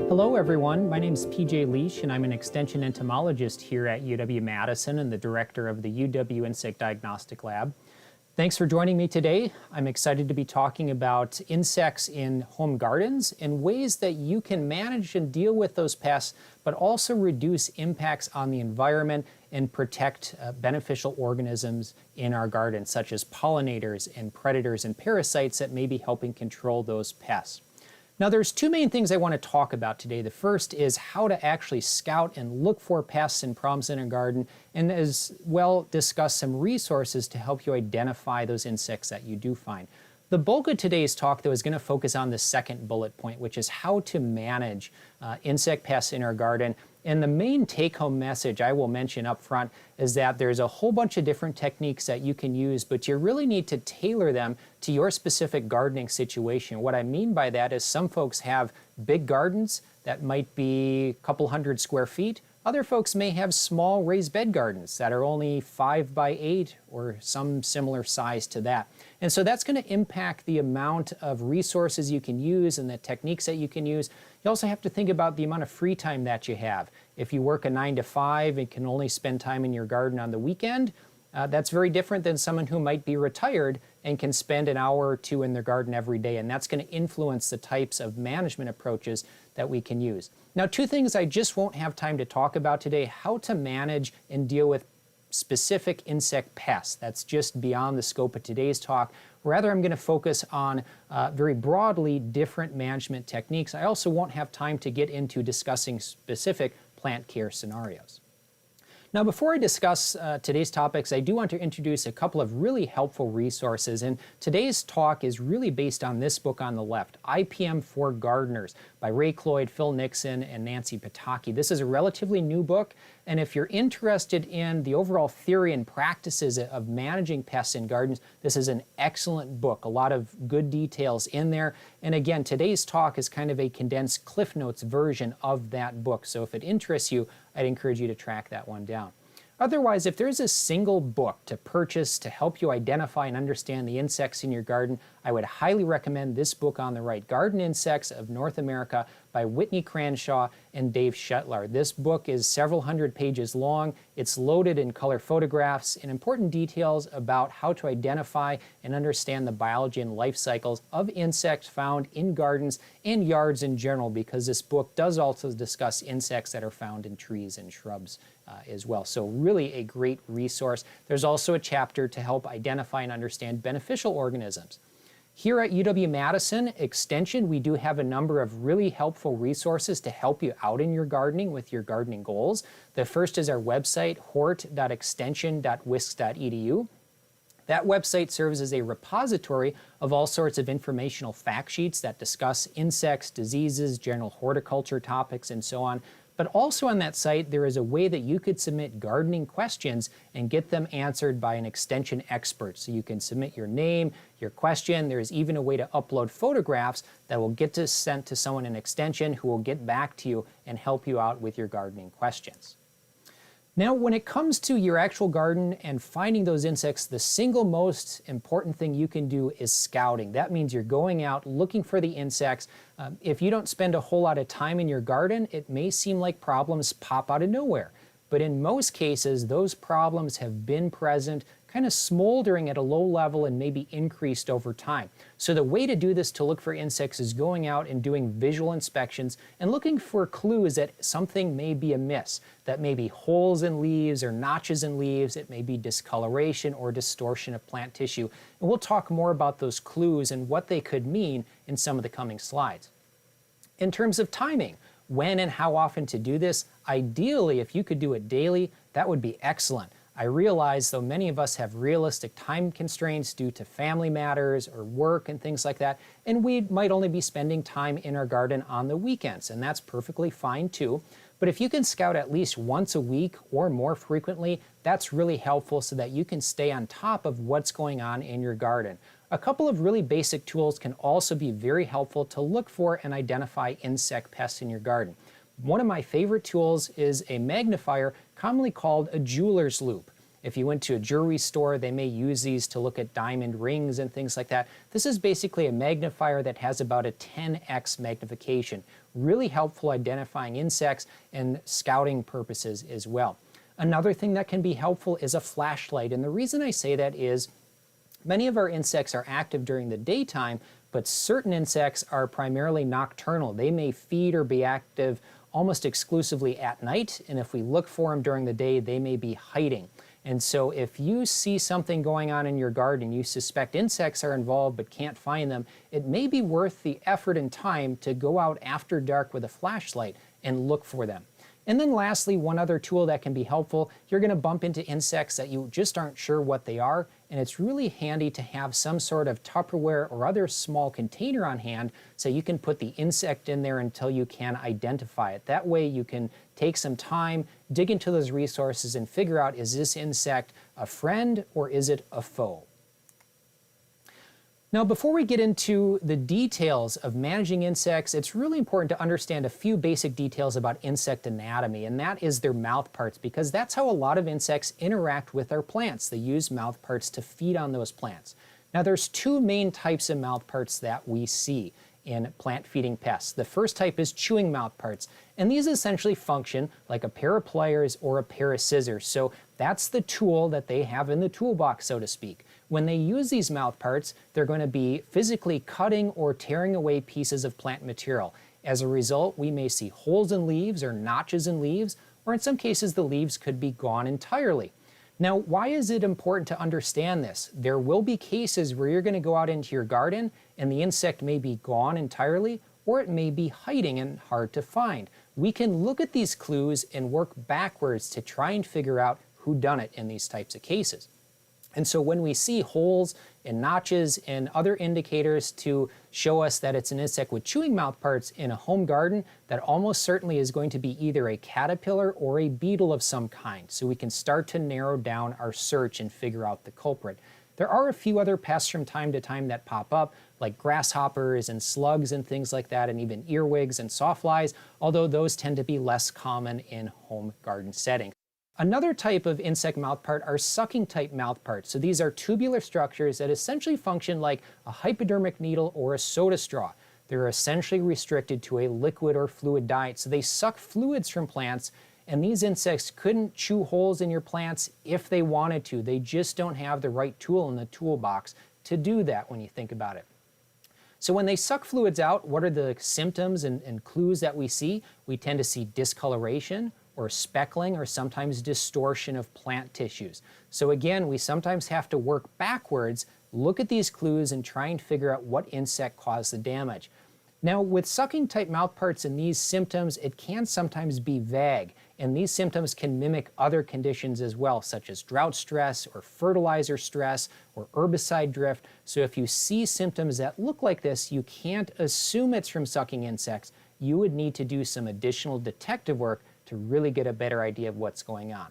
Hello everyone, my name is PJ Leash and I'm an extension entomologist here at UW-Madison and the director of the UW Insect Diagnostic Lab. Thanks for joining me today. I'm excited to be talking about insects in home gardens and ways that you can manage and deal with those pests, but also reduce impacts on the environment and protect beneficial organisms in our garden, such as pollinators and predators and parasites that may be helping control those pests. Now there's two main things I want to talk about today. The first is how to actually scout and look for pests and problems in a garden, and as well discuss some resources to help you identify those insects that you do find. The bulk of today's talk, though, is going to focus on the second bullet point, which is how to manage insect pests in our garden. And the main take-home message I will mention up front is that there's a whole bunch of different techniques that you can use, but you really need to tailor them to your specific gardening situation. What I mean by that is some folks have big gardens that might be a couple hundred square feet. Other folks may have small raised bed gardens that are only 5 by 8 or some similar size to that. And so that's going to impact the amount of resources you can use and the techniques that you can use. You also have to think about the amount of free time that you have. If you work a 9 to 5 and can only spend time in your garden on the weekend, that's very different than someone who might be retired and can spend an hour or two in their garden every day. And that's going to influence the types of management approaches that we can use. Now, two things I just won't have time to talk about today: how to manage and deal with specific insect pests. That's just beyond the scope of today's talk. Rather, I'm going to focus on very broadly different management techniques. I also won't have time to get into discussing specific plant care scenarios. Now, before I discuss today's topics, I do want to introduce a couple of really helpful resources. And today's talk is really based on this book on the left, IPM for Gardeners by Ray Cloyd, Phil Nixon, and Nancy Pataki. This is a relatively new book, and if you're interested in the overall theory and practices of managing pests in gardens, this is an excellent book. A lot of good details in there. And again, today's talk is kind of a condensed Cliff Notes version of that book. So if it interests you, I'd encourage you to track that one down. Otherwise, if there's a single book to purchase to help you identify and understand the insects in your garden, I would highly recommend this book on the right, Garden Insects of North America by Whitney Cranshaw and Dave Shetlar. This book is several hundred pages long. It's loaded in color photographs and important details about how to identify and understand the biology and life cycles of insects found in gardens and yards in general, because this book does also discuss insects that are found in trees and shrubs as well. So really a great resource. There's also a chapter to help identify and understand beneficial organisms. Here at UW-Madison Extension, we do have a number of really helpful resources to help you out in your gardening with your gardening goals. The first is our website, hort.extension.wisc.edu. That website serves as a repository of all sorts of informational fact sheets that discuss insects, diseases, general horticulture topics, and so on. But also on that site, there is a way that you could submit gardening questions and get them answered by an extension expert. So you can submit your name, your question. There's even a way to upload photographs that will get sent to someone in extension who will get back to you and help you out with your gardening questions. Now, when it comes to your actual garden and finding those insects, the single most important thing you can do is scouting. That means you're going out looking for the insects. If you don't spend a whole lot of time in your garden, it may seem like problems pop out of nowhere. But in most cases, those problems have been present, kind of smoldering at a low level and maybe increased over time. So the way to do this to look for insects is going out and doing visual inspections and looking for clues that something may be amiss. That may be holes in leaves or notches in leaves. It may be discoloration or distortion of plant tissue. And we'll talk more about those clues and what they could mean in some of the coming slides. In terms of timing, when and how often to do this, ideally, if you could do it daily, that would be excellent. I realize, though, many of us have realistic time constraints due to family matters or work and things like that, and we might only be spending time in our garden on the weekends, and that's perfectly fine too. But if you can scout at least once a week or more frequently, that's really helpful so that you can stay on top of what's going on in your garden. A couple of really basic tools can also be very helpful to look for and identify insect pests in your garden. One of my favorite tools is a magnifier commonly called a jeweler's loupe. If you went to a jewelry store, they may use these to look at diamond rings and things like that. This is basically a magnifier that has about a 10x magnification. Really helpful identifying insects and scouting purposes as well. Another thing that can be helpful is a flashlight, and the reason I say that is many of our insects are active during the daytime, but certain insects are primarily nocturnal. They may feed or be active almost exclusively at night, and if we look for them during the day, they may be hiding. And so if you see something going on in your garden, you suspect insects are involved but can't find them, it may be worth the effort and time to go out after dark with a flashlight and look for them. And then lastly, one other tool that can be helpful, you're going to bump into insects that you just aren't sure what they are, and it's really handy to have some sort of Tupperware or other small container on hand so you can put the insect in there until you can identify it. That way you can take some time, dig into those resources, and figure out, is this insect a friend or is it a foe? Now, before we get into the details of managing insects, it's really important to understand a few basic details about insect anatomy, and that is their mouth parts, because that's how a lot of insects interact with our plants. They use mouth parts to feed on those plants. Now, there's two main types of mouth parts that we see in plant-feeding pests. The first type is chewing mouth parts, and these essentially function like a pair of pliers or a pair of scissors. So that's the tool that they have in the toolbox, so to speak. When they use these mouth parts, they're going to be physically cutting or tearing away pieces of plant material. As a result, we may see holes in leaves or notches in leaves, or in some cases the leaves could be gone entirely. Now, why is it important to understand this? There will be cases where you're going to go out into your garden and the insect may be gone entirely, or it may be hiding and hard to find. We can look at these clues and work backwards to try and figure out who done it in these types of cases. And so when we see holes and notches and other indicators to show us that it's an insect with chewing mouth parts in a home garden, that almost certainly is going to be either a caterpillar or a beetle of some kind. So we can start to narrow down our search and figure out the culprit. There are a few other pests from time to time that pop up, like grasshoppers and slugs and things like that, and even earwigs and sawflies, although those tend to be less common in home garden settings. Another type of insect mouthpart are sucking type mouthparts. So these are tubular structures that essentially function like a hypodermic needle or a soda straw. They're essentially restricted to a liquid or fluid diet. So they suck fluids from plants, and these insects couldn't chew holes in your plants if they wanted to. They just don't have the right tool in the toolbox to do that when you think about it. So when they suck fluids out, what are the symptoms and clues that we see? We tend to see discoloration, or speckling, or sometimes distortion of plant tissues. So again, we sometimes have to work backwards, look at these clues, and try and figure out what insect caused the damage. Now, with sucking type mouthparts and these symptoms, it can sometimes be vague, and these symptoms can mimic other conditions as well, such as drought stress or fertilizer stress or herbicide drift. So if you see symptoms that look like this, you can't assume it's from sucking insects. You would need to do some additional detective work to really get a better idea of what's going on.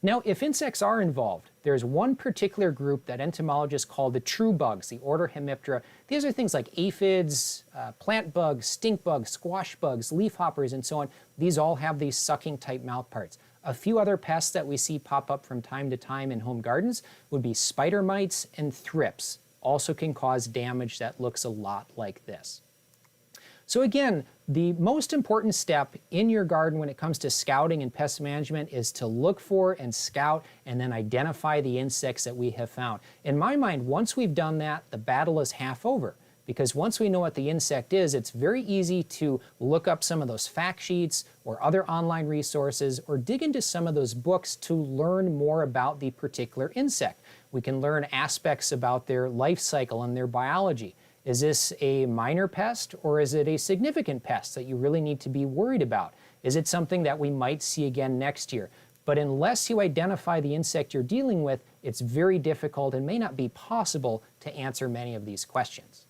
Now, if insects are involved, there's one particular group that entomologists call the true bugs, the order Hemiptera. These are things like aphids, plant bugs, stink bugs, squash bugs, leafhoppers, and so on. These all have these sucking type mouthparts. A few other pests that we see pop up from time to time in home gardens would be spider mites and thrips. Also can cause damage that looks a lot like this. So again, the most important step in your garden when it comes to scouting and pest management is to look for and scout and then identify the insects that we have found. In my mind, once we've done that, the battle is half over. Because once we know what the insect is, it's very easy to look up some of those fact sheets or other online resources or dig into some of those books to learn more about the particular insect. We can learn aspects about their life cycle and their biology. Is this a minor pest or is it a significant pest that you really need to be worried about? Is it something that we might see again next year? But unless you identify the insect you're dealing with, it's very difficult and may not be possible to answer many of these questions.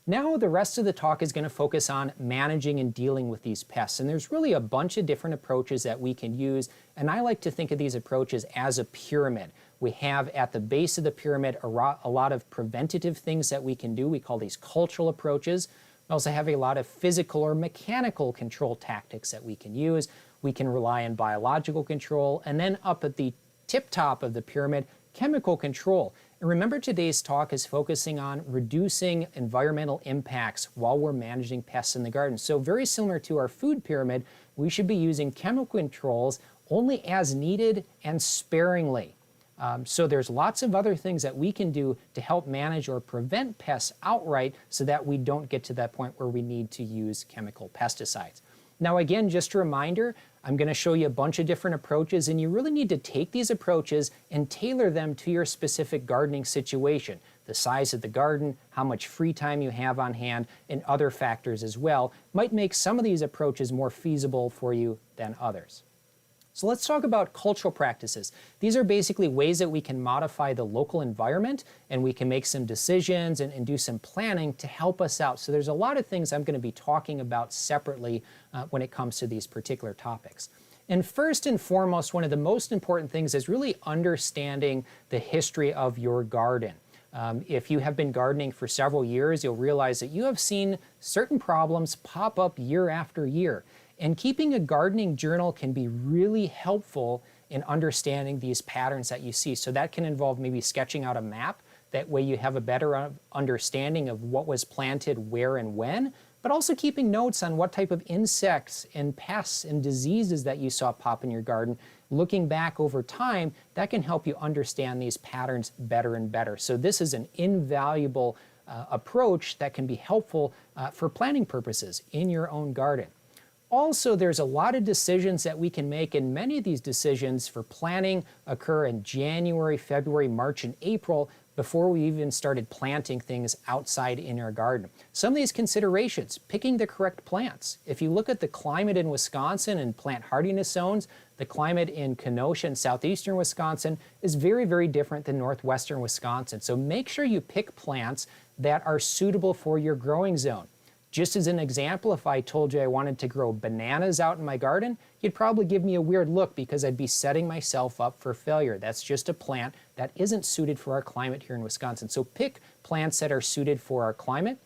Now the rest of the talk is going to focus on managing and dealing with these pests. And there's really a bunch of different approaches that we can use. And I like to think of these approaches as a pyramid. We have at the base of the pyramid a lot of preventative things that we can do. We call these cultural approaches. We also have a lot of physical or mechanical control tactics that we can use. We can rely on biological control. And then up at the tip top of the pyramid, chemical control. And remember, today's talk is focusing on reducing environmental impacts while we're managing pests in the garden. So very similar to our food pyramid, we should be using chemical controls only as needed and sparingly. So there's lots of other things that we can do to help manage or prevent pests outright so that we don't get to that point where we need to use chemical pesticides. Now again, just a reminder, I'm going to show you a bunch of different approaches, and you really need to take these approaches and tailor them to your specific gardening situation. The size of the garden, how much free time you have on hand, and other factors as well might make some of these approaches more feasible for you than others. So let's talk about cultural practices. These are basically ways that we can modify the local environment, and we can make some decisions and do some planning to help us out. So there's a lot of things I'm going to be talking about separately when it comes to these particular topics. And first and foremost, one of the most important things is really understanding the history of your garden. If you have been gardening for several years, you'll realize that you have seen certain problems pop up year after year. And keeping a gardening journal can be really helpful in understanding these patterns that you see. So that can involve maybe sketching out a map. That way you have a better understanding of what was planted where and when, but also keeping notes on what type of insects and pests and diseases that you saw pop in your garden. Looking back over time, that can help you understand these patterns better and better. So this is an invaluable approach that can be helpful for planning purposes in your own garden. Also, there's a lot of decisions that we can make, and many of these decisions for planning occur in January, February, March, and April before we even started planting things outside in our garden. Some of these considerations, picking the correct plants. If you look at the climate in Wisconsin and plant hardiness zones, the climate in Kenosha and southeastern Wisconsin is very, very different than northwestern Wisconsin. So make sure you pick plants that are suitable for your growing zone. Just as an example, if I told you I wanted to grow bananas out in my garden, you'd probably give me a weird look because I'd be setting myself up for failure. That's just a plant that isn't suited for our climate here in Wisconsin. So pick plants that are suited for our climate.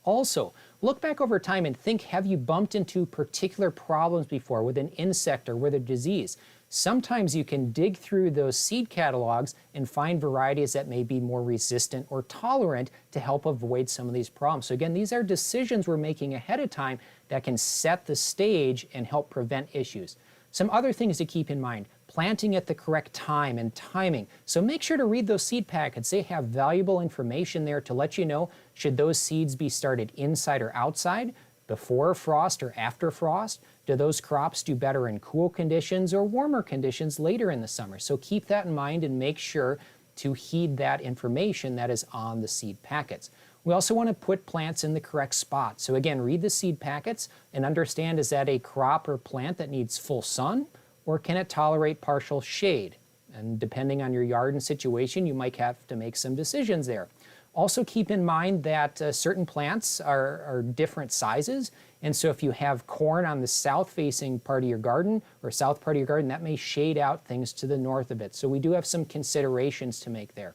Also, look back over time and think, have you bumped into particular problems before with an insect or with a disease? Sometimes you can dig through those seed catalogs and find varieties that may be more resistant or tolerant to help avoid some of these problems. So again, these are decisions we're making ahead of time that can set the stage and help prevent issues. Some other things to keep in mind, planting at the correct time and timing. So make sure to read those seed packets. They have valuable information there to let you know, should those seeds be started inside or outside, before frost or after frost? Do those crops do better in cool conditions or warmer conditions later in the summer? So keep that in mind and make sure to heed that information that is on the seed packets. We also want to put plants in the correct spot. So again, read the seed packets and understand, is that a crop or plant that needs full sun, or can it tolerate partial shade? And depending on your yard and situation, you might have to make some decisions there. Also keep in mind that certain plants are different sizes, and so if you have corn on the south-facing part of your garden or south part of your garden, that may shade out things to the north of it. So we do have some considerations to make there.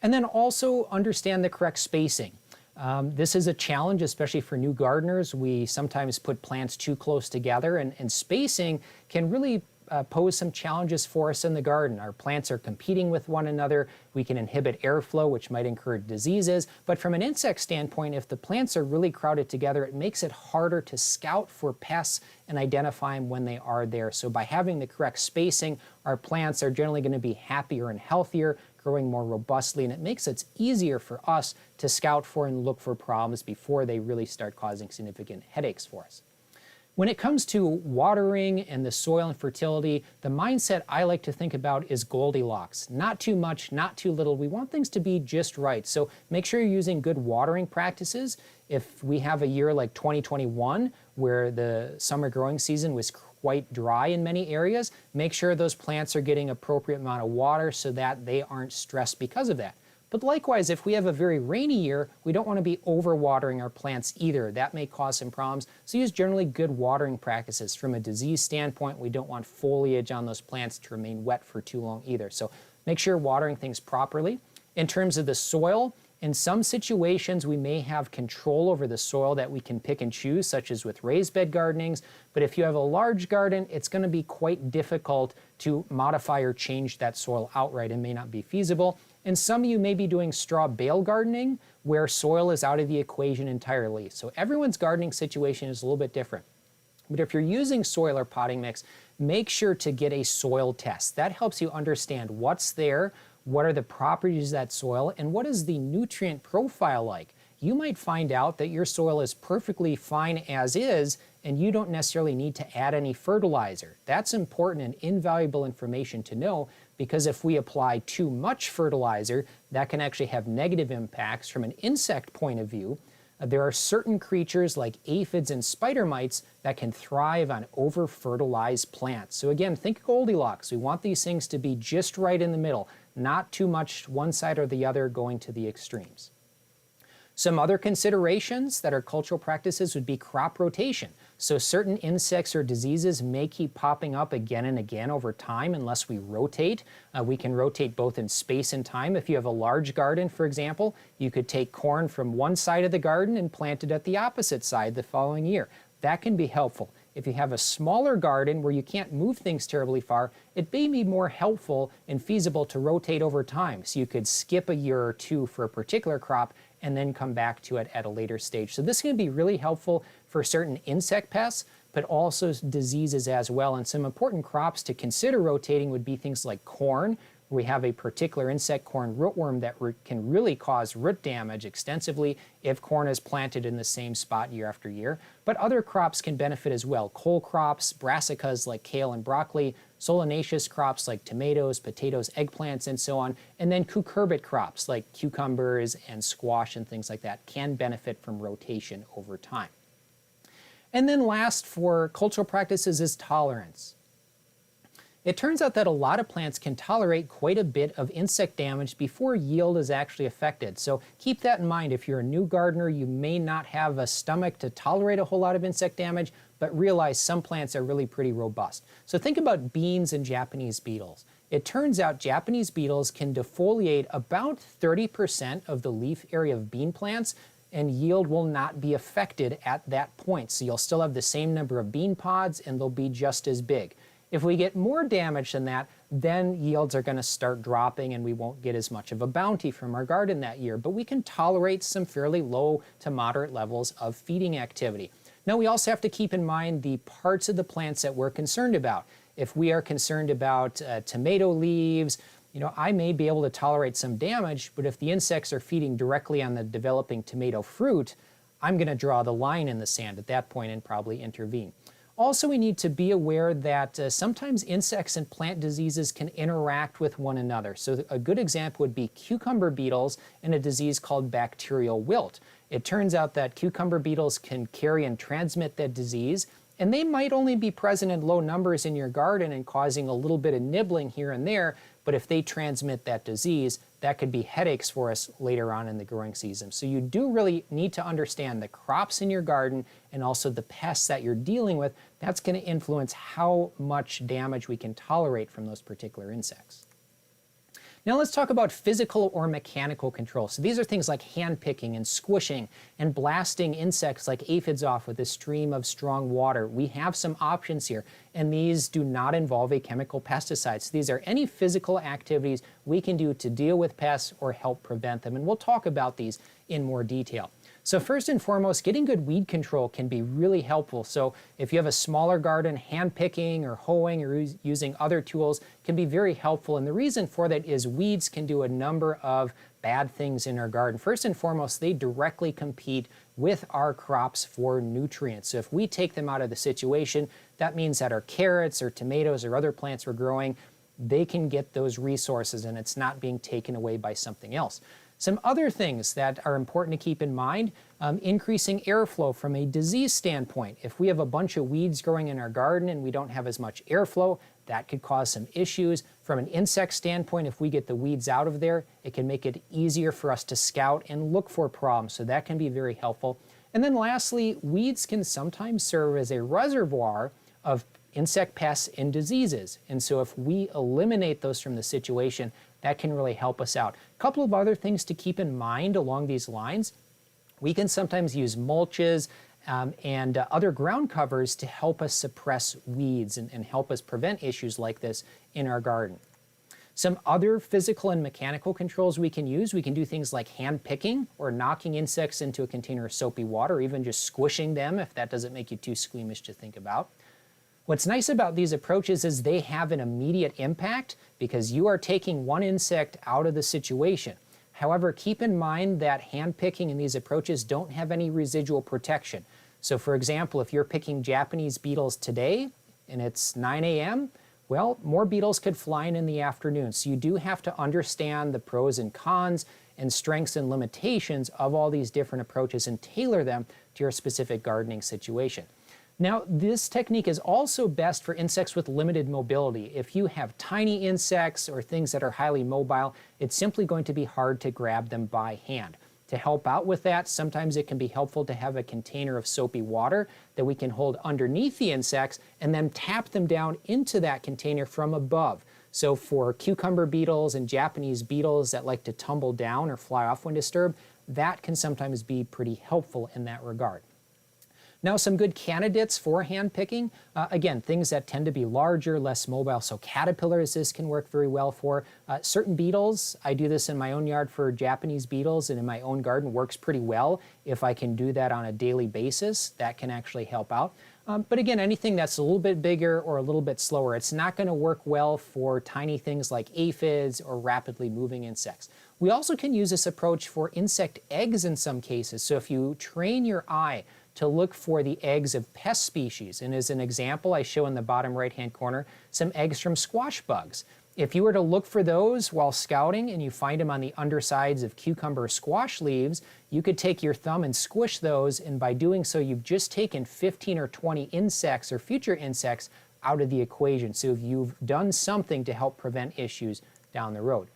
And then also understand the correct spacing. This is a challenge, especially for new gardeners. We sometimes put plants too close together, and spacing can really pose some challenges for us in the garden. Our plants are competing with one another. We can inhibit airflow, which might incur diseases. But from an insect standpoint, if the plants are really crowded together, it makes it harder to scout for pests and identify them when they are there. So by having the correct spacing, our plants are generally going to be happier and healthier, growing more robustly, and it makes it easier for us to scout for and look for problems before they really start causing significant headaches for us. When it comes to watering and the soil and fertility, the mindset I like to think about is Goldilocks. Not too much, not too little. We want things to be just right. So make sure you're using good watering practices. If we have a year like 2021, where the summer growing season was quite dry in many areas, make sure those plants are getting appropriate amount of water so that they aren't stressed because of that. But likewise, if we have a very rainy year, we don't want to be overwatering our plants either. That may cause some problems. So use generally good watering practices. From a disease standpoint, we don't want foliage on those plants to remain wet for too long either. So make sure you're watering things properly. In terms of the soil In some situations, we may have control over the soil that we can pick and choose, such as with raised bed gardenings. But if you have a large garden, it's going to be quite difficult to modify or change that soil outright and may not be feasible. And some of you may be doing straw bale gardening, where soil is out of the equation entirely. So everyone's gardening situation is a little bit different. But if you're using soil or potting mix, make sure to get a soil test. That helps you understand what's there, what are the properties of that soil, and what is the nutrient profile like. You might find out that your soil is perfectly fine as is, and you don't necessarily need to add any fertilizer. That's important and invaluable information to know, because if we apply too much fertilizer, that can actually have negative impacts from an insect point of view. There are certain creatures like aphids and spider mites that can thrive on over-fertilized plants. So again, think Goldilocks. We want these things to be just right in the middle, not too much one side or the other going to the extremes. Some other considerations that are cultural practices would be crop rotation. So certain insects or diseases may keep popping up again and again over time unless we rotate. We can rotate both in space and time. If you have a large garden, for example, you could take corn from one side of the garden and plant it at the opposite side the following year. That can be helpful. If you have a smaller garden where you can't move things terribly far, it may be more helpful and feasible to rotate over time. So you could skip a year or two for a particular crop and then come back to it at a later stage. So this can be really helpful for certain insect pests, but also diseases as well. And some important crops to consider rotating would be things like corn. We have a particular insect, corn rootworm, that can really cause root damage extensively if corn is planted in the same spot year after year. But other crops can benefit as well. Cole crops, brassicas like kale and broccoli, solanaceous crops like tomatoes, potatoes, eggplants, and so on. And then cucurbit crops like cucumbers and squash and things like that can benefit from rotation over time. And then last for cultural practices is tolerance. It turns out that a lot of plants can tolerate quite a bit of insect damage before yield is actually affected. So keep that in mind. If you're a new gardener, you may not have a stomach to tolerate a whole lot of insect damage, but realize some plants are really pretty robust. So think about beans and Japanese beetles. It turns out Japanese beetles can defoliate about 30% of the leaf area of bean plants, and yield will not be affected at that point. So you'll still have the same number of bean pods and they'll be just as big. If we get more damage than that, then yields are going to start dropping and we won't get as much of a bounty from our garden that year. But we can tolerate some fairly low to moderate levels of feeding activity. Now we also have to keep in mind the parts of the plants that we're concerned about. If we are concerned about tomato leaves, I may be able to tolerate some damage, but if the insects are feeding directly on the developing tomato fruit, I'm going to draw the line in the sand at that point and probably intervene. Also, we need to be aware that sometimes insects and plant diseases can interact with one another. So a good example would be cucumber beetles and a disease called bacterial wilt. It turns out that cucumber beetles can carry and transmit that disease, and they might only be present in low numbers in your garden and causing a little bit of nibbling here and there, but if they transmit that disease, that could be headaches for us later on in the growing season. So you do really need to understand the crops in your garden and also the pests that you're dealing with. That's going to influence how much damage we can tolerate from those particular insects. Now let's talk about physical or mechanical control. So these are things like hand picking and squishing and blasting insects like aphids off with a stream of strong water. We have some options here, and these do not involve a chemical pesticide. So these are any physical activities we can do to deal with pests or help prevent them. And we'll talk about these in more detail. So first and foremost, getting good weed control can be really helpful. So if you have a smaller garden, hand picking or hoeing or using other tools can be very helpful. And the reason for that is weeds can do a number of bad things in our garden. First and foremost, they directly compete with our crops for nutrients. So if we take them out of the situation, that means that our carrots or tomatoes or other plants we're growing, they can get those resources and it's not being taken away by something else. Some other things that are important to keep in mind, increasing airflow from a disease standpoint. If we have a bunch of weeds growing in our garden and we don't have as much airflow, that could cause some issues. From an insect standpoint, if we get the weeds out of there, it can make it easier for us to scout and look for problems, so that can be very helpful. And then lastly, weeds can sometimes serve as a reservoir of insect pests and diseases. And so if we eliminate those from the situation, that can really help us out. A couple of other things to keep in mind along these lines. We can sometimes use mulches and other ground covers to help us suppress weeds and help us prevent issues like this in our garden. Some other physical and mechanical controls we can do things like hand picking or knocking insects into a container of soapy water, or even just squishing them if that doesn't make you too squeamish to think about. What's nice about these approaches is they have an immediate impact because you are taking one insect out of the situation. However, keep in mind that hand picking and these approaches don't have any residual protection. So for example, if you're picking Japanese beetles today and it's 9 a.m., well, more beetles could fly in the afternoon. So you do have to understand the pros and cons and strengths and limitations of all these different approaches and tailor them to your specific gardening situation. Now, this technique is also best for insects with limited mobility. If you have tiny insects or things that are highly mobile, it's simply going to be hard to grab them by hand. To help out with that, sometimes it can be helpful to have a container of soapy water that we can hold underneath the insects and then tap them down into that container from above. So for cucumber beetles and Japanese beetles that like to tumble down or fly off when disturbed, that can sometimes be pretty helpful in that regard. Now, some good candidates for hand picking, again, things that tend to be larger, less mobile, so caterpillars this can work very well for. Certain beetles, I do this in my own yard for Japanese beetles and in my own garden, works pretty well. If I can do that on a daily basis, that can actually help out. But again, anything that's a little bit bigger or a little bit slower, it's not going to work well for tiny things like aphids or rapidly moving insects. We also can use this approach for insect eggs in some cases. So if you train your eye to look for the eggs of pest species. And as an example, I show in the bottom right-hand corner some eggs from squash bugs. If you were to look for those while scouting and you find them on the undersides of cucumber squash leaves, you could take your thumb and squish those, and by doing so, you've just taken 15 or 20 insects or future insects out of the equation. So you've done something to help prevent issues down the road.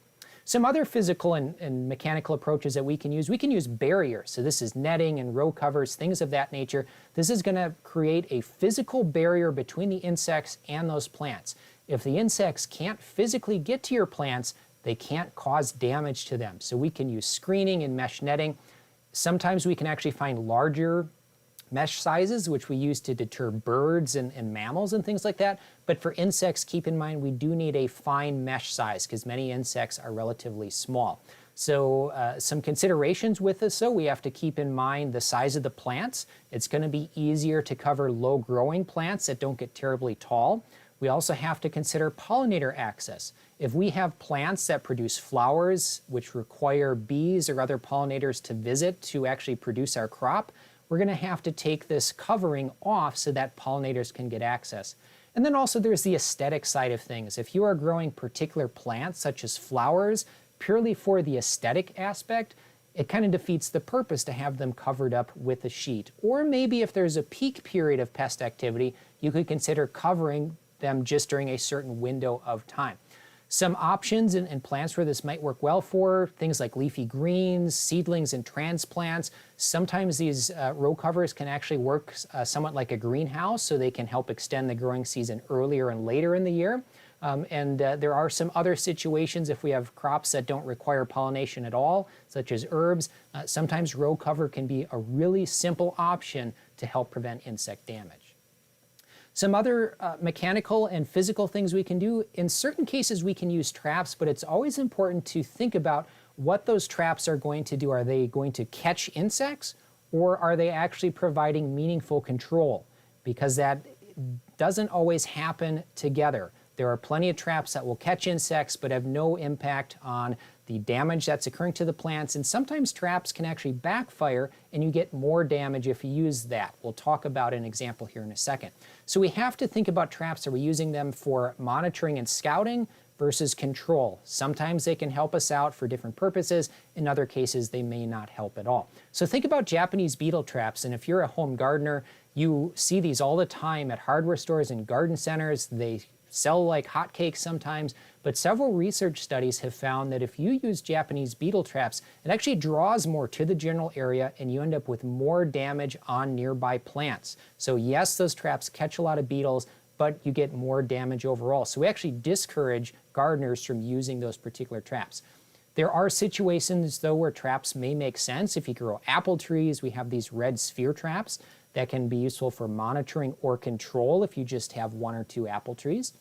Some other physical and mechanical approaches that we can use barriers. So this is netting and row covers, things of that nature. This is going to create a physical barrier between the insects and those plants. If the insects can't physically get to your plants, they can't cause damage to them. So we can use screening and mesh netting. Sometimes we can actually find larger mesh sizes, which we use to deter birds and mammals and things like that. But for insects, keep in mind we do need a fine mesh size because many insects are relatively small. So some considerations with this, though, we have to keep in mind the size of the plants. It's going to be easier to cover low-growing plants that don't get terribly tall. We also have to consider pollinator access. If we have plants that produce flowers, which require bees or other pollinators to visit to actually produce our crop, we're going to have to take this covering off so that pollinators can get access. And then also there's the aesthetic side of things. If you are growing particular plants, such as flowers, purely for the aesthetic aspect, it kind of defeats the purpose to have them covered up with a sheet. Or maybe if there's a peak period of pest activity, you could consider covering them just during a certain window of time. Some options and plants where this might work well for, things like leafy greens, seedlings and transplants. Sometimes these row covers can actually work somewhat like a greenhouse, so they can help extend the growing season earlier and later in the year. There are some other situations if we have crops that don't require pollination at all, such as herbs. Sometimes row cover can be a really simple option to help prevent insect damage. Some other mechanical and physical things we can do, in certain cases we can use traps, but it's always important to think about what those traps are going to do. Are they going to catch insects, or are they actually providing meaningful control? Because that doesn't always happen together. There are plenty of traps that will catch insects but have no impact on the damage that's occurring to the plants, and sometimes traps can actually backfire and you get more damage if you use that. We'll talk about an example here in a second. So we have to think about traps. Are we using them for monitoring and scouting versus control? Sometimes they can help us out for different purposes. In other cases, they may not help at all. So think about Japanese beetle traps, and if you're a home gardener, you see these all the time at hardware stores and garden centers. They sell like hotcakes sometimes, but several research studies have found that if you use Japanese beetle traps, it actually draws more to the general area and you end up with more damage on nearby plants. So yes, those traps catch a lot of beetles, but you get more damage overall. So we actually discourage gardeners from using those particular traps. There are situations, though, where traps may make sense. If you grow apple trees, we have these red sphere traps that can be useful for monitoring or control if you just have 1 or 2 apple trees.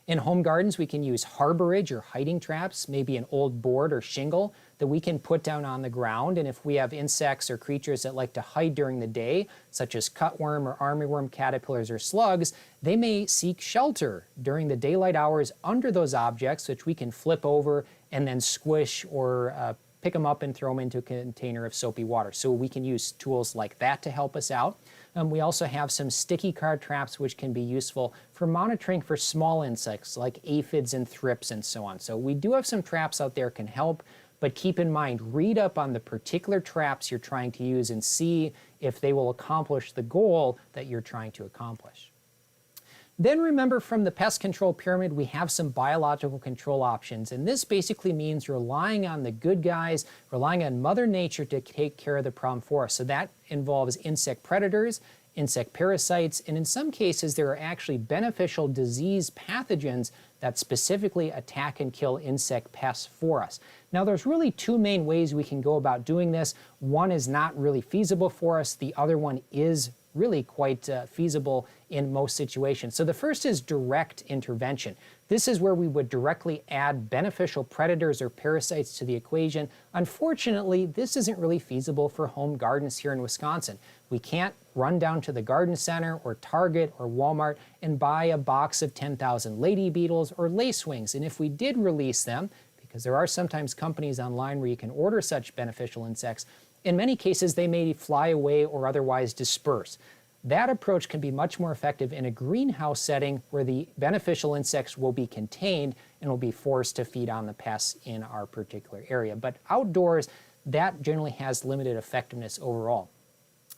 In home gardens, we can use harborage or hiding traps, maybe an old board or shingle that we can put down on the ground. And if we have insects or creatures that like to hide during the day, such as cutworm or armyworm caterpillars or slugs, they may seek shelter during the daylight hours under those objects, which we can flip over and then squish or pick them up and throw them into a container of soapy water. So we can use tools like that to help us out. We also have some sticky card traps which can be useful for monitoring for small insects like aphids and thrips and so on. So we do have some traps out there can help, but keep in mind, read up on the particular traps you're trying to use and see if they will accomplish the goal that you're trying to accomplish. Then remember, from the pest control pyramid, we have some biological control options. And this basically means relying on the good guys, relying on Mother Nature to take care of the problem for us. So that involves insect predators, insect parasites, and in some cases there are actually beneficial disease pathogens that specifically attack and kill insect pests for us. Now there's really 2 main ways we can go about doing this. One is not really feasible for us. The other one is really quite feasible in most situations. So the first is direct intervention. This is where we would directly add beneficial predators or parasites to the equation. Unfortunately, this isn't really feasible for home gardens here in Wisconsin. We can't run down to the garden center or Target or Walmart and buy a box of 10,000 lady beetles or lacewings. And if we did release them, because there are sometimes companies online where you can order such beneficial insects, in many cases they may fly away or otherwise disperse. That approach can be much more effective in a greenhouse setting where the beneficial insects will be contained and will be forced to feed on the pests in our particular area. But outdoors, that generally has limited effectiveness overall.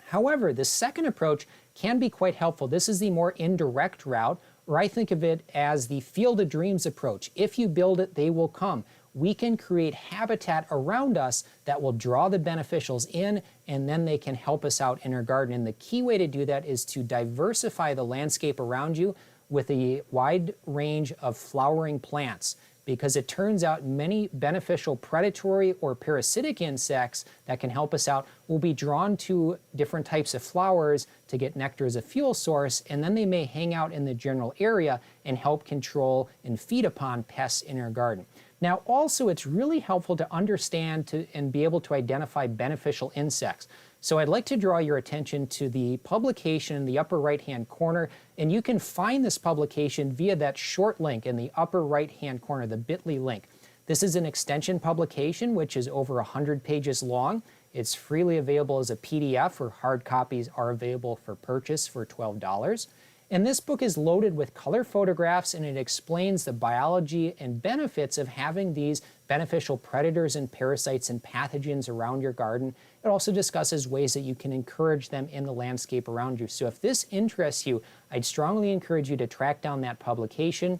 However, the second approach can be quite helpful. This is the more indirect route, or I think of it as the Field of Dreams approach. If you build it, they will come. We can create habitat around us that will draw the beneficials in, and then they can help us out in our garden. And the key way to do that is to diversify the landscape around you with a wide range of flowering plants, because it turns out many beneficial predatory or parasitic insects that can help us out will be drawn to different types of flowers to get nectar as a fuel source, and then they may hang out in the general area and help control and feed upon pests in our garden. Now also, it's really helpful to understand and be able to identify beneficial insects. So I'd like to draw your attention to the publication in the upper right-hand corner, and you can find this publication via that short link in the upper right-hand corner, the bit.ly link. This is an extension publication which is over 100 pages long. It's freely available as a PDF, or hard copies are available for purchase for $12. And this book is loaded with color photographs, and it explains the biology and benefits of having these beneficial predators and parasites and pathogens around your garden. It also discusses ways that you can encourage them in the landscape around you. So if this interests you, I'd strongly encourage you to track down that publication.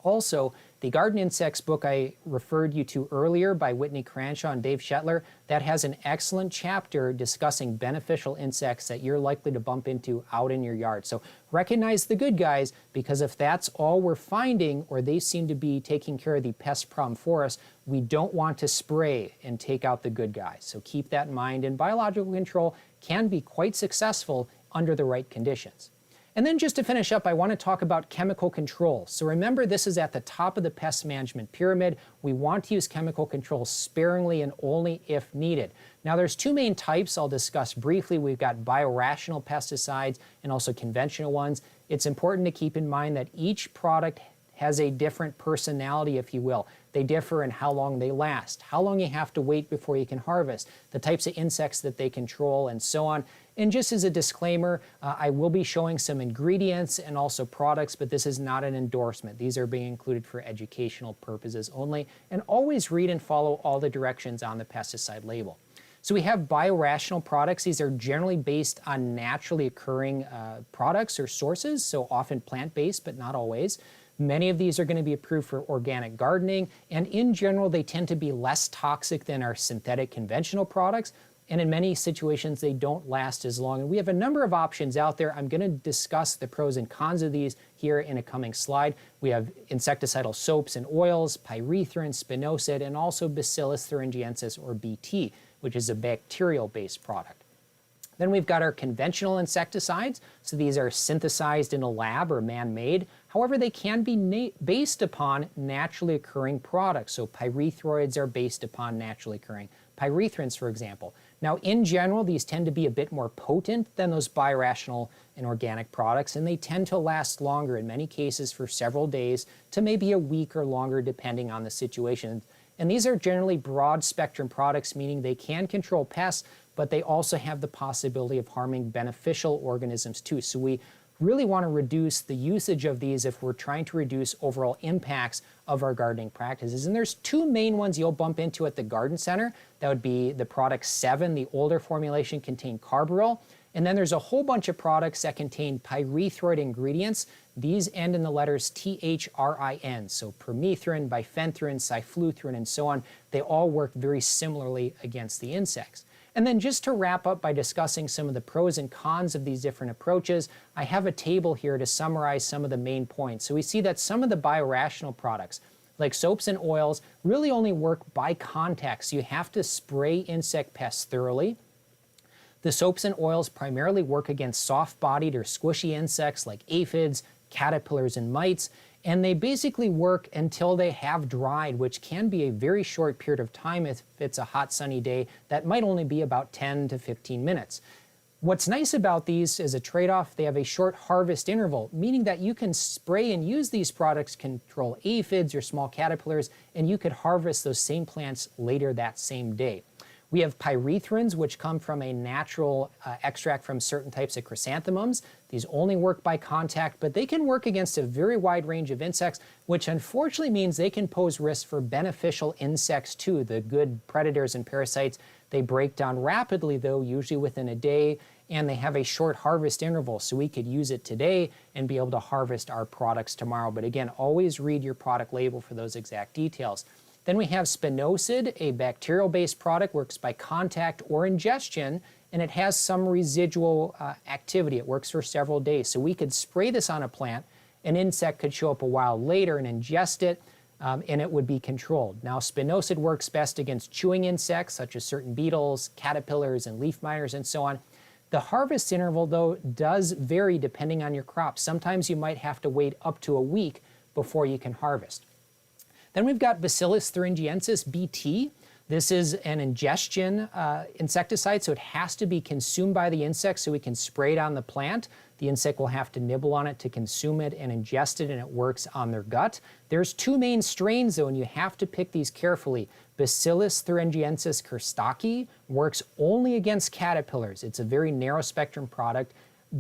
Also, the Garden Insects book I referred you to earlier by Whitney Cranshaw and Dave Shetler, that has an excellent chapter discussing beneficial insects that you're likely to bump into out in your yard. So recognize the good guys, because if that's all we're finding, or they seem to be taking care of the pest problem for us, we don't want to spray and take out the good guys. So keep that in mind, and biological control can be quite successful under the right conditions. And then just to finish up, I want to talk about chemical control. So remember, this is at the top of the pest management pyramid. We want to use chemical control sparingly and only if needed. Now there's 2 main types I'll discuss briefly. We've got biorational pesticides and also conventional ones. It's important to keep in mind that each product has a different personality, if you will. They differ in how long they last, how long you have to wait before you can harvest, the types of insects that they control, and so on. And just as a disclaimer, I will be showing some ingredients and also products, but this is not an endorsement. These are being included for educational purposes only. And always read and follow all the directions on the pesticide label. So we have biorational products. These are generally based on naturally occurring products or sources, so often plant-based, but not always. Many of these are going to be approved for organic gardening, and in general, they tend to be less toxic than our synthetic conventional products. and in many situations they don't last as long. And we have a number of options out there. I'm going to discuss the pros and cons of these here in a coming slide. We have insecticidal soaps and oils, pyrethrin, spinosad, and also Bacillus thuringiensis, or BT, which is a bacterial-based product. Then we've got our conventional insecticides. So these are synthesized in a lab or man-made. However, they can be based upon naturally occurring products. So pyrethroids are based upon naturally occurring pyrethrins, for example. Now, in general, these tend to be a bit more potent than those biorational and organic products, and they tend to last longer, in many cases for several days to maybe a week or longer, depending on the situation. And these are generally broad spectrum products, meaning they can control pests, but they also have the possibility of harming beneficial organisms too. So we really want to reduce the usage of these if we're trying to reduce overall impacts of our gardening practices. And there's two main ones you'll bump into at the garden center. That would be the product 7, the older formulation contained carbaryl. And then there's a whole bunch of products that contain pyrethroid ingredients. These end in the letters THRIN, so permethrin, bifenthrin, cyfluthrin, and so on. They all work very similarly against the insects. And then just to wrap up by discussing some of the pros and cons of these different approaches, I have a table here to summarize some of the main points. So we see that some of the biorational products, like soaps and oils, really only work by contact. So you have to spray insect pests thoroughly. The soaps and oils primarily work against soft-bodied or squishy insects like aphids, caterpillars, and mites, and they basically work until they have dried, which can be a very short period of time if it's a hot sunny day. That might only be about 10 to 15 minutes. What's nice about these as a trade-off, they have a short harvest interval, meaning that you can spray and use these products to control aphids or small caterpillars, and you could harvest those same plants later that same day. We have pyrethrins, which come from a natural extract from certain types of chrysanthemums. These only work by contact, but they can work against a very wide range of insects, which unfortunately means they can pose risks for beneficial insects too. The good predators and parasites, they break down rapidly though, usually within a day, and they have a short harvest interval. So we could use it today and be able to harvest our products tomorrow. But again, always read your product label for those exact details. Then we have spinosad, a bacterial-based product, works by contact or ingestion, and it has some residual activity. It works for several days. So we could spray this on a plant, an insect could show up a while later and ingest it, and it would be controlled. Now, spinosad works best against chewing insects, such as certain beetles, caterpillars, and leaf miners, and so on. The harvest interval, though, does vary depending on your crop. Sometimes you might have to wait up to a week before you can harvest. Then we've got Bacillus thuringiensis, BT. This is an ingestion insecticide, so it has to be consumed by the insect so we can spray it on the plant. The insect will have to nibble on it to consume it and ingest it, and it works on their gut. There's two main strains, though, and you have to pick these carefully. Bacillus thuringiensis kerstaki works only against caterpillars. It's a very narrow spectrum product.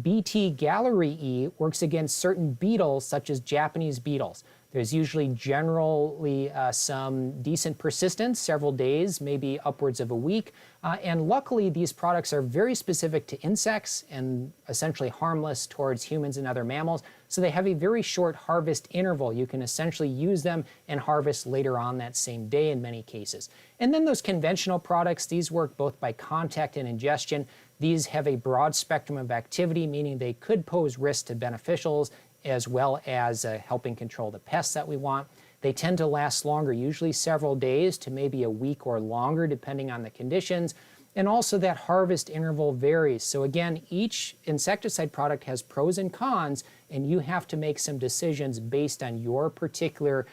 BT Gallerii works against certain beetles, such as Japanese beetles. There's usually generally some decent persistence, several days, maybe upwards of a week. And luckily, these products are very specific to insects and essentially harmless towards humans and other mammals. So they have a very short harvest interval. You can essentially use them and harvest later on that same day in many cases. And then those conventional products, these work both by contact and ingestion. These have a broad spectrum of activity, meaning they could pose risk to beneficials as well as helping control the pests that we want. They tend to last longer, usually several days to maybe a week or longer, depending on the conditions. And also that harvest interval varies. So again, each insecticide product has pros and cons, and you have to make some decisions based on your particular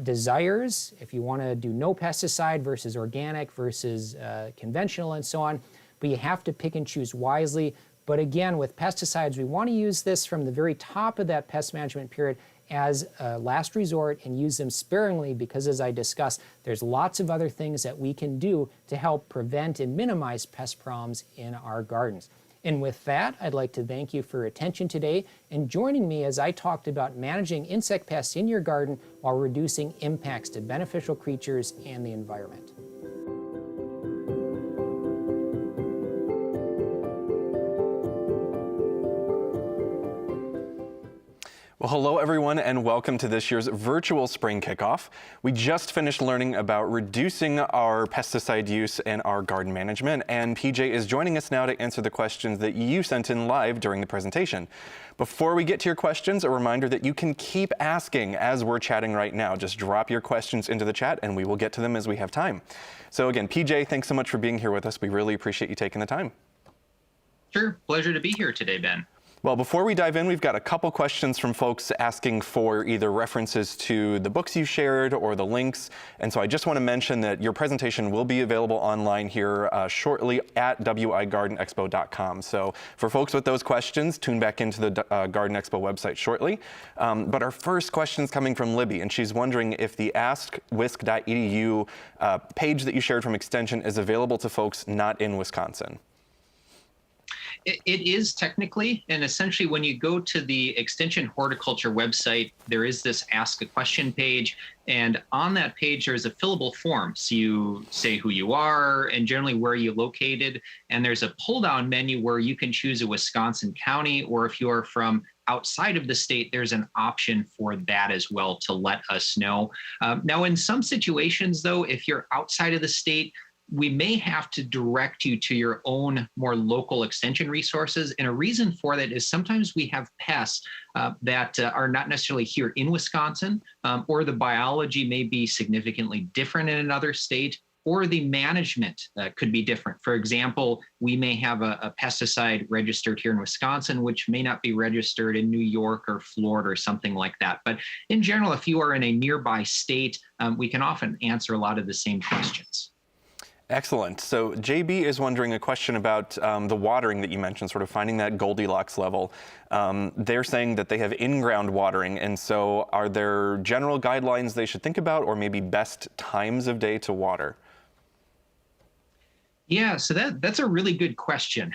desires. If you want to do no pesticide versus organic versus conventional and so on. But you have to pick and choose wisely. But again, with pesticides, we want to use this from the very top of that pest management period as a last resort and use them sparingly because, as I discussed, there's lots of other things that we can do to help prevent and minimize pest problems in our gardens. And with that, I'd like to thank you for your attention today and joining me as I talked about managing insect pests in your garden while reducing impacts to beneficial creatures and the environment. Well, hello everyone and welcome to this year's virtual spring kickoff. We just finished learning about reducing our pesticide use in our garden management, and PJ is joining us now to answer the questions that you sent in live during the presentation. Before we get to your questions, a reminder that you can keep asking as we're chatting right now. Just drop your questions into the chat and we will get to them as we have time. So again, PJ, thanks so much for being here with us. We really appreciate you taking the time. Sure, pleasure to be here today, Ben. Well, before we dive in, we've got a couple questions from folks asking for either references to the books you shared or the links. And so I just want to mention that your presentation will be available online here shortly at wigardenexpo.com. So for folks with those questions, tune back into the Garden Expo website shortly. But our first question is coming from Libby, and she's wondering if the askwisc.edu page that you shared from Extension is available to folks not in Wisconsin. It is technically, and essentially when you go to the Extension Horticulture website, there is this Ask a Question page, and on that page there's a fillable form. So you say who you are and generally where you're located, and there's a pull-down menu where you can choose a Wisconsin county, or if you are from outside of the state, there's an option for that as well to let us know. Now, in some situations though, if you're outside of the state, we may have to direct you to your own more local extension resources. And a reason for that is sometimes we have pests that are not necessarily here in Wisconsin, or the biology may be significantly different in another state, or the management could be different. For example, we may have a pesticide registered here in Wisconsin, which may not be registered in New York or Florida or something like that. But in general, if you are in a nearby state, we can often answer a lot of the same questions. Excellent. So JB is wondering a question about the watering that you mentioned, sort of finding that Goldilocks level. They're saying that they have in-ground watering, and so are there general guidelines they should think about, or maybe best times of day to water? Yeah, so that's a really good question.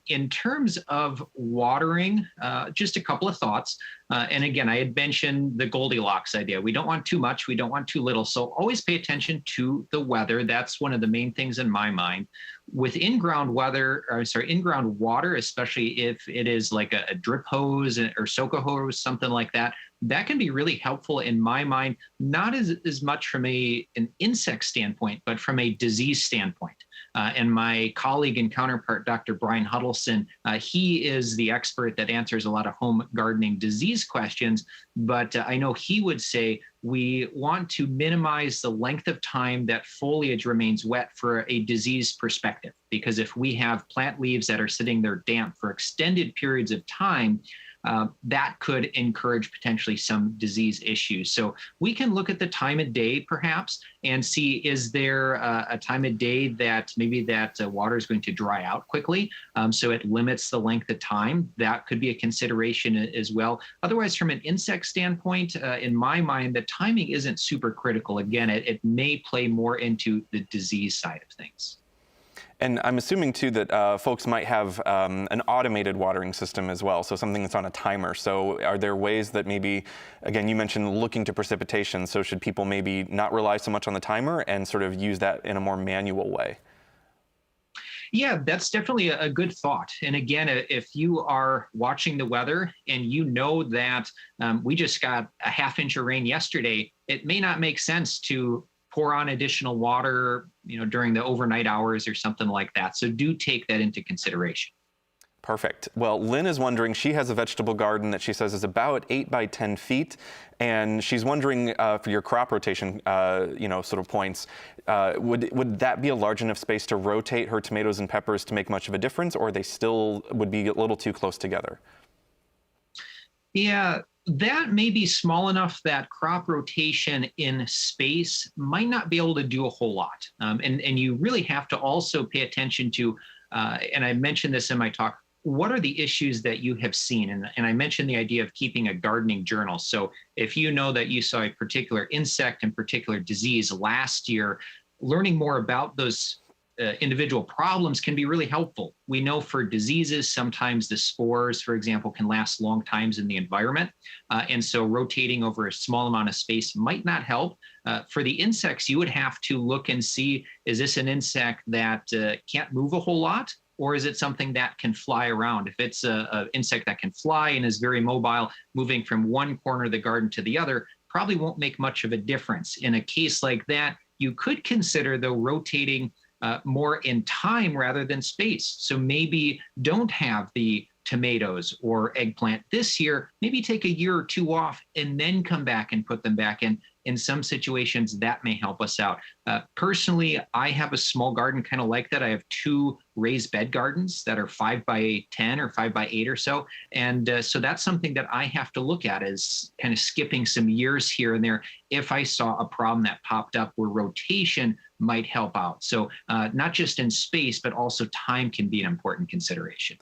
In terms of watering, just a couple of thoughts. And again, I had mentioned the Goldilocks idea. We don't want too much, we don't want too little. So always pay attention to the weather. That's one of the main things in my mind. With in-ground in-ground water, especially if it is like a drip hose or soak hose, something like that, that can be really helpful in my mind, not as much from an insect standpoint, but from a disease standpoint. And my colleague and counterpart, Dr. Brian Huddleston, he is the expert that answers a lot of home gardening disease questions. But I know he would say we want to minimize the length of time that foliage remains wet for a disease perspective. Because if we have plant leaves that are sitting there damp for extended periods of time, that could encourage potentially some disease issues. So we can look at the time of day perhaps and see, is there a time of day that maybe that water is going to dry out quickly, so it limits the length of time. That could be a consideration as well. Otherwise, from an insect standpoint, in my mind, the timing isn't super critical. Again, it may play more into the disease side of things. And I'm assuming too that folks might have an automated watering system as well, so something that's on a timer. So are there ways that maybe, again, you mentioned looking to precipitation, so should people maybe not rely so much on the timer and sort of use that in a more manual way? Yeah, that's definitely a good thought. And again, if you are watching the weather and you know that we just got a half-inch of rain yesterday, it may not make sense to pour on additional water, during the overnight hours or something like that. So do take that into consideration. Perfect. Well, Lynn is wondering, she has a vegetable garden that she says is about 8 by 10 feet. And she's wondering for your crop rotation, sort of points, would that be a large enough space to rotate her tomatoes and peppers to make much of a difference, or they still would be a little too close together? Yeah, that may be small enough that crop rotation in space might not be able to do a whole lot. And you really have to also pay attention to, and I mentioned this in my talk, what are the issues that you have seen? And I mentioned the idea of keeping a gardening journal. So if you know that you saw a particular insect and particular disease last year, learning more about those individual problems can be really helpful. We know for diseases, sometimes the spores, for example, can last long times in the environment. And so rotating over a small amount of space might not help. For the insects, you would have to look and see, is this an insect that can't move a whole lot? or is it something that can fly around? If it's an insect that can fly and is very mobile, moving from one corner of the garden to the other probably won't make much of a difference. In a case like that, you could consider, though, rotating more in time rather than space. So maybe don't have the tomatoes or eggplant this year, maybe take a year or two off and then come back and put them back in. In some situations, that may help us out. Personally, I have a small garden kind of like that. I have 2 raised bed gardens that are 5 by 10 or 5 by 8 or so. And so that's something that I have to look at, is kind of skipping some years here and there if I saw a problem that popped up where rotation might help out. So not just in space, but also time can be an important consideration.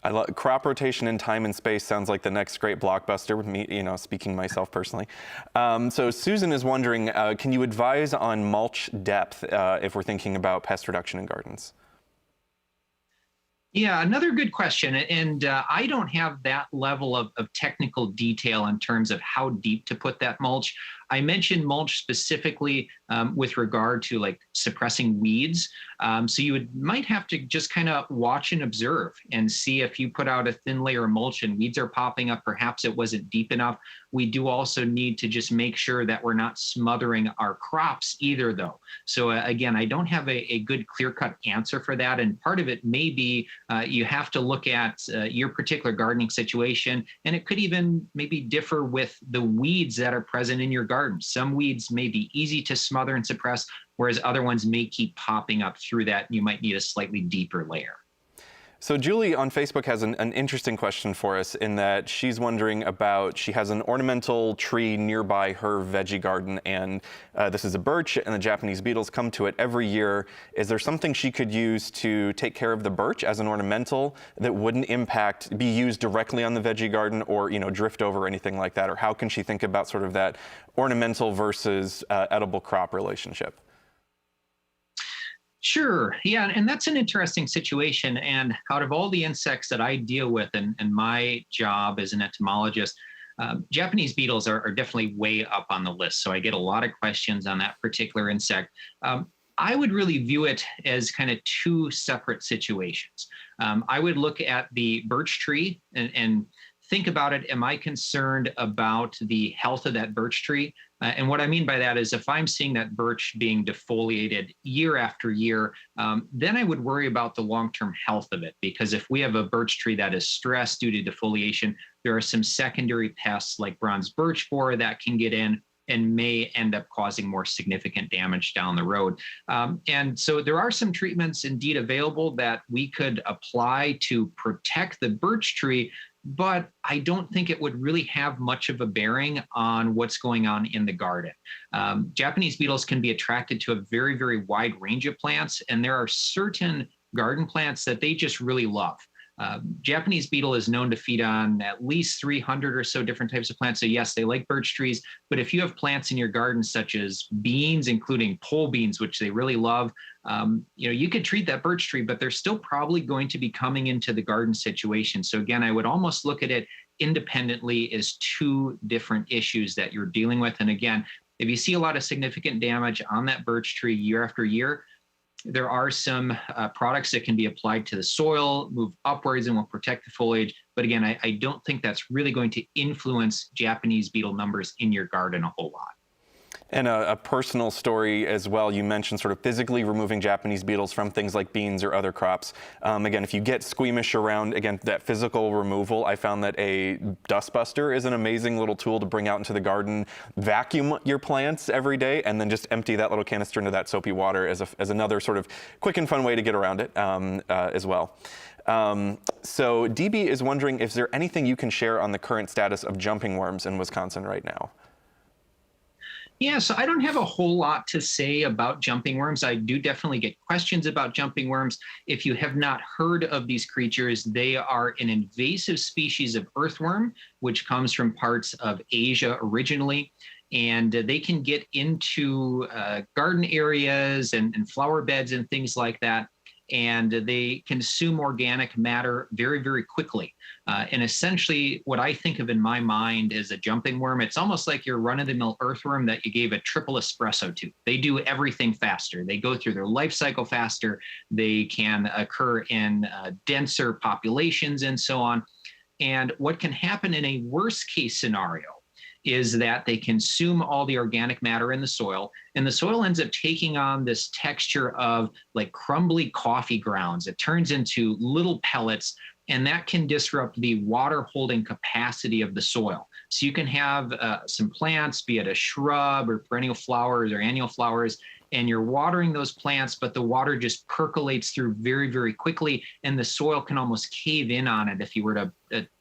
I love crop rotation in time and space. Sounds like the next great blockbuster with me, speaking myself personally. So Susan is wondering, can you advise on mulch depth if we're thinking about pest reduction in gardens? Yeah, another good question. And I don't have that level of technical detail in terms of how deep to put that mulch. I mentioned mulch specifically with regard to like suppressing weeds. So you might have to just kind of watch and observe and see if you put out a thin layer of mulch and weeds are popping up, perhaps it wasn't deep enough. We do also need to just make sure that we're not smothering our crops either, though. So again, I don't have a good clear-cut answer for that. And part of it may be you have to look at your particular gardening situation, and it could even maybe differ with the weeds that are present in your garden. Some weeds may be easy to smother and suppress, whereas other ones may keep popping up through that. You might need a slightly deeper layer. So Julie on Facebook has an interesting question for us, in that she's wondering about, she has an ornamental tree nearby her veggie garden, and this is a birch, and the Japanese beetles come to it every year. Is there something she could use to take care of the birch as an ornamental that wouldn't be used directly on the veggie garden, or drift over or anything like that? Or how can she think about sort of that ornamental versus edible crop relationship? Sure. Yeah. And that's an interesting situation. And out of all the insects that I deal with in my job as an entomologist, Japanese beetles are definitely way up on the list. So I get a lot of questions on that particular insect. I would really view it as kind of 2 separate situations. I would look at the birch tree and think about it. Am I concerned about the health of that birch tree? And what I mean by that is, if I'm seeing that birch being defoliated year after year, then I would worry about the long-term health of it. Because if we have a birch tree that is stressed due to defoliation, there are some secondary pests like bronze birch borer that can get in and may end up causing more significant damage down the road. And so there are some treatments indeed available that we could apply to protect the birch tree, but I don't think it would really have much of a bearing on what's going on in the garden. Japanese beetles can be attracted to a very, very wide range of plants, and there are certain garden plants that they just really love. Japanese beetle is known to feed on at least 300 or so different types of plants. So yes, they like birch trees, but if you have plants in your garden such as beans, including pole beans, which they really love, you could treat that birch tree, but they're still probably going to be coming into the garden situation. So again, I would almost look at it independently as 2 different issues that you're dealing with. And again, if you see a lot of significant damage on that birch tree year after year, there are some products that can be applied to the soil, move upwards, and will protect the foliage. But again, I don't think that's really going to influence Japanese beetle numbers in your garden a whole lot. And a personal story as well. You mentioned sort of physically removing Japanese beetles from things like beans or other crops. Again, if you get squeamish around, again, that physical removal, I found that a dustbuster is an amazing little tool to bring out into the garden. Vacuum your plants every day, and then just empty that little canister into that soapy water as another sort of quick and fun way to get around it as well. So DB is wondering, is there anything you can share on the current status of jumping worms in Wisconsin right now? Yeah, so I don't have a whole lot to say about jumping worms. I do definitely get questions about jumping worms. If you have not heard of these creatures, they are an invasive species of earthworm, which comes from parts of Asia originally. And they can get into garden areas and flower beds and things like that. and they consume organic matter very, very quickly. And essentially, what I think of in my mind is a jumping worm. It's almost like your run-of-the-mill earthworm that you gave a triple espresso to. They do everything faster. They go through their life cycle faster. They can occur in denser populations and so on. And what can happen in a worst case scenario is that they consume all the organic matter in the soil, and the soil ends up taking on this texture of like crumbly coffee grounds. It turns into little pellets, and that can disrupt the water holding capacity of the soil. So you can have some plants, be it a shrub or perennial flowers or annual flowers, and you're watering those plants, but the water just percolates through very, very quickly, and the soil can almost cave in on it if you were to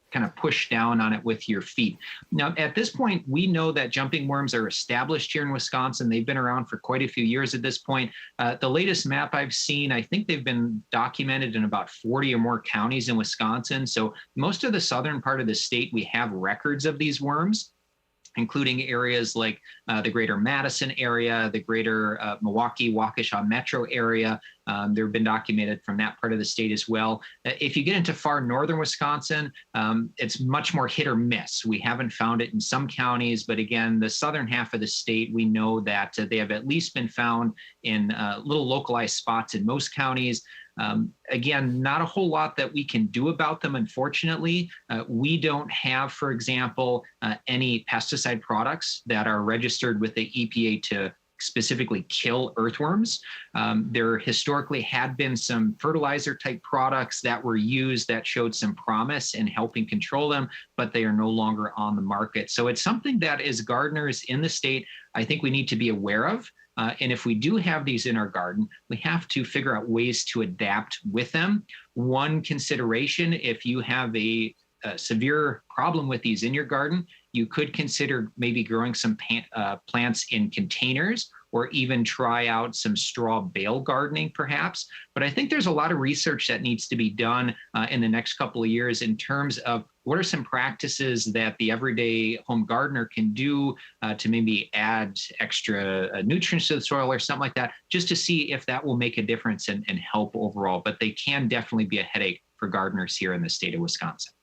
kind of push down on it with your feet. Now, at this point, we know that jumping worms are established here in Wisconsin. They've been around for quite a few years at this point. The latest map I've seen, I think they've been documented in about 40 or more counties in Wisconsin. So most of the southern part of the state, we have records of these worms, including areas like the greater Madison area, the greater Milwaukee, Waukesha metro area. They've been documented from that part of the state as well. If you get into far northern Wisconsin, it's much more hit or miss. We haven't found it in some counties, but again, the southern half of the state, we know that they have at least been found in little localized spots in most counties. Again, not a whole lot that we can do about them, unfortunately. We don't have, for example, any pesticide products that are registered with the EPA to specifically kill earthworms. There historically had been some fertilizer type products that were used that showed some promise in helping control them, but they are no longer on the market. So it's something that as gardeners in the state, I think we need to be aware of. And if we do have these in our garden, we have to figure out ways to adapt with them. One consideration, if you have a severe problem with these in your garden, you could consider maybe growing some plants in containers, or even try out some straw bale gardening perhaps. But I think there's a lot of research that needs to be done in the next couple of years in terms of what are some practices that the everyday home gardener can do to maybe add extra nutrients to the soil or something like that, just to see if that will make a difference and help overall. But they can definitely be a headache for gardeners here in the state of Wisconsin.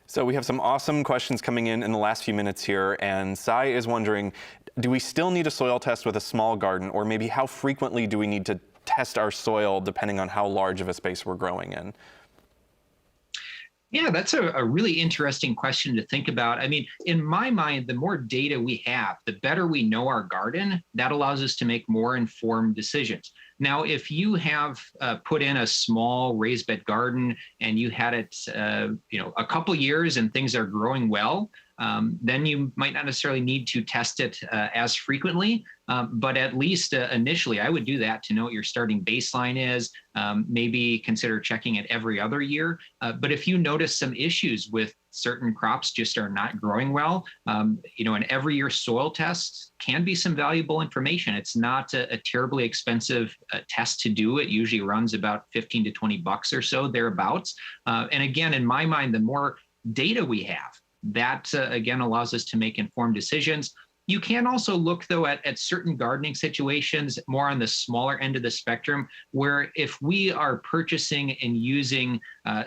So we have some awesome questions coming in the last few minutes here, and Cy is wondering, do we still need a soil test with a small garden, or maybe how frequently do we need to test our soil depending on how large of a space we're growing in? Yeah, that's a really interesting question to think about. I mean, in my mind, the more data we have, the better we know our garden. That allows us to make more informed decisions. Now, if you have put in a small raised bed garden and you had it, a couple years and things are growing well, then you might not necessarily need to test it as frequently. But at least initially, I would do that to know what your starting baseline is. Maybe consider checking it every other year. But if you notice some issues with certain crops just are not growing well, an every year soil test can be some valuable information. It's not a terribly expensive test to do. It usually runs about 15 to 20 bucks or so, thereabouts. And again, in my mind, the more data we have, that again allows us to make informed decisions. You can also look, though, at certain gardening situations more on the smaller end of the spectrum, where if we are purchasing and using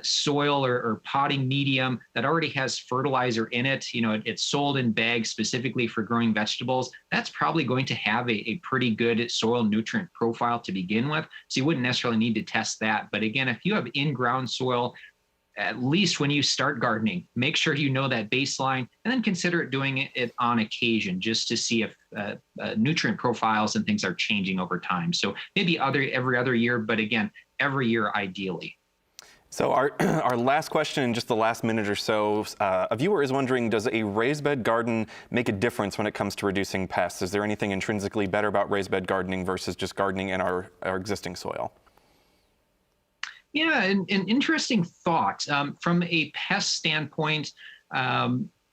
soil or potting medium that already has fertilizer in it, it's sold in bags specifically for growing vegetables, that's probably going to have a pretty good soil nutrient profile to begin with. So you wouldn't necessarily need to test that. But again, if you have in-ground soil, at least when you start gardening, make sure you know that baseline and then consider doing it on occasion just to see if nutrient profiles and things are changing over time. So maybe every other year, but again, every year ideally. So our last question in just the last minute or so, a viewer is wondering, does a raised bed garden make a difference when it comes to reducing pests? Is there anything intrinsically better about raised bed gardening versus just gardening in our existing soil? Yeah, an interesting thought. From a pest standpoint,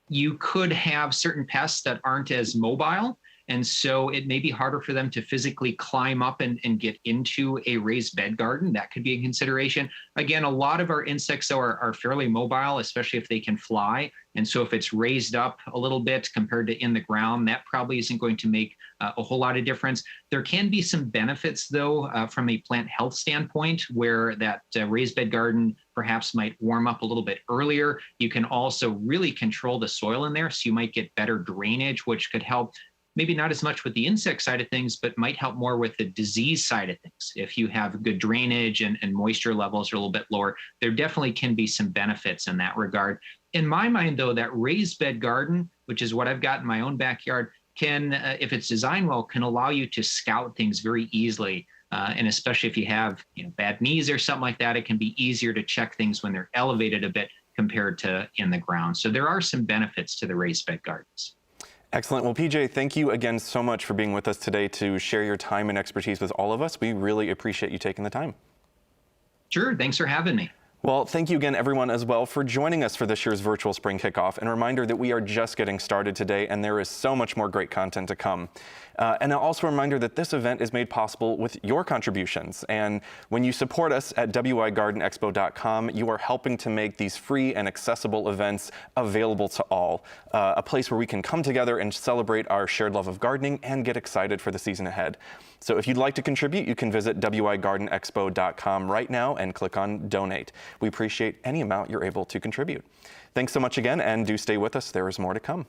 you could have certain pests that aren't as mobile. And so it may be harder for them to physically climb up and get into a raised bed garden. That could be a consideration. Again, a lot of our insects though are fairly mobile, especially if they can fly. And so if it's raised up a little bit compared to in the ground, that probably isn't going to make a whole lot of difference. There can be some benefits though from a plant health standpoint where that raised bed garden perhaps might warm up a little bit earlier. You can also really control the soil in there. So you might get better drainage, which could help maybe not as much with the insect side of things, but might help more with the disease side of things. If you have good drainage and moisture levels are a little bit lower, there definitely can be some benefits in that regard. In my mind, though, that raised bed garden, which is what I've got in my own backyard, can, if it's designed well, can allow you to scout things very easily. And especially if you have bad knees or something like that, it can be easier to check things when they're elevated a bit compared to in the ground. So there are some benefits to the raised bed gardens. Excellent. Well, PJ, thank you again so much for being with us today to share your time and expertise with all of us. We really appreciate you taking the time. Sure. Thanks for having me. Well, thank you again, everyone, as well, for joining us for this year's virtual spring kickoff. And a reminder that we are just getting started today, and there is so much more great content to come. And also a reminder that this event is made possible with your contributions. And when you support us at wigardenexpo.com, you are helping to make these free and accessible events available to all. A place where we can come together and celebrate our shared love of gardening and get excited for the season ahead. So if you'd like to contribute, you can visit wigardenexpo.com right now and click on Donate. We appreciate any amount you're able to contribute. Thanks so much again, and do stay with us. There is more to come.